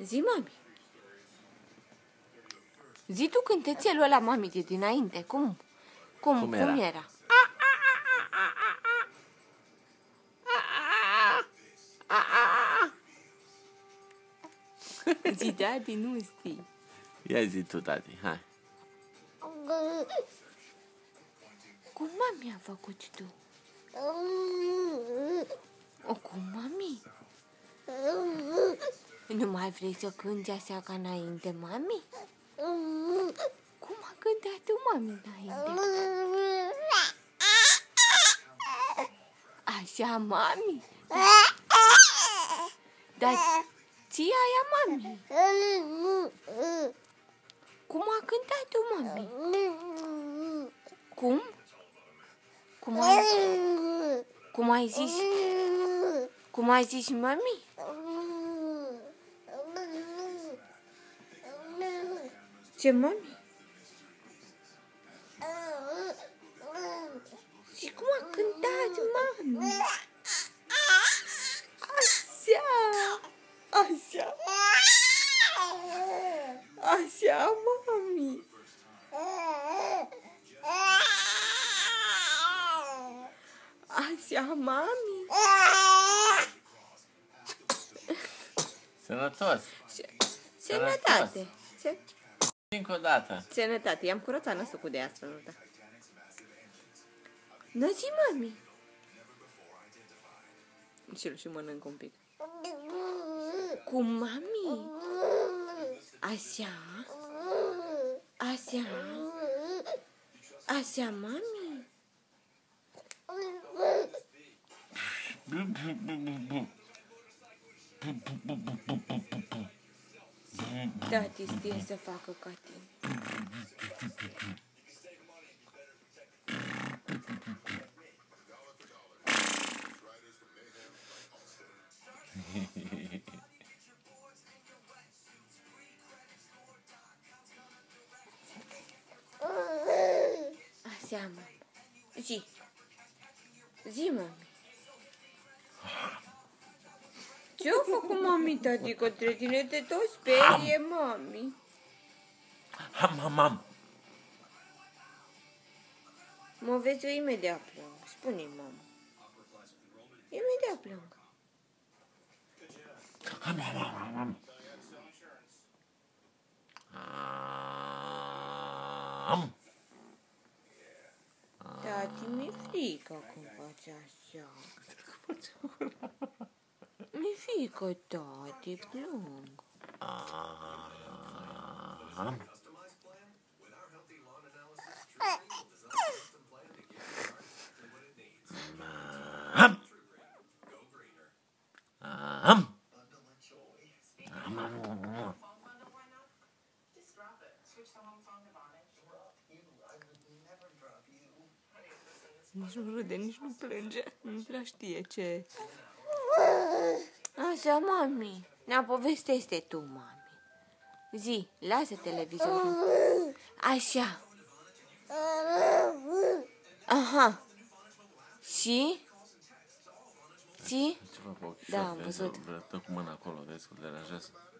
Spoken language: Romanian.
Zi, mami. Zi tu cântețelul ăla, mami, de dinainte. Cum era? Zi, tati, nu știi. Ia zi tu, tati, hai. Cum mami a făcut tu? Cum mami? Nu mai vrei să cânti așa ca înainte, mami? Cum a cântat tu, mami, înainte? Așa, mami? Dar ție aia, mami? Cum a cântat tu, mami? Cum? Cum ai zis? Cum ai zis, mami? Ce, mami? Și cum a cântat, mami? Așa! Așa! Așa, mami! Așa, mami! Sănătos! Sănătate! Încă o dată! Sănătate! I-am curățat năsucul de astfel, nu da? Nu zi, mami! Și mănânc un pic. Cum, mami? Așa? Așa? Așa, mami? Tati știe să facă ca tine. Așa, mami. Zi. Zi, mami. Ce-a făcut mami, tati, către tine? Te tot sperie, mami. Ham. Mă vezi, eu imediat plâng. Spune-i, mama. Imediat plâng. Ham. Tati, mi-e frică când faci așa. Mi-e frică, tati, plâng. Nici nu râde, nici nu plânge. Nu prea știe ce... Așa, mami. Ne povestește tu, mami. Zi, lasă televizorul. Așa. Aha. Și? Ce fac cu ochii? Da, am văzut. Dă cu mâna acolo, vezi că îl deranjează.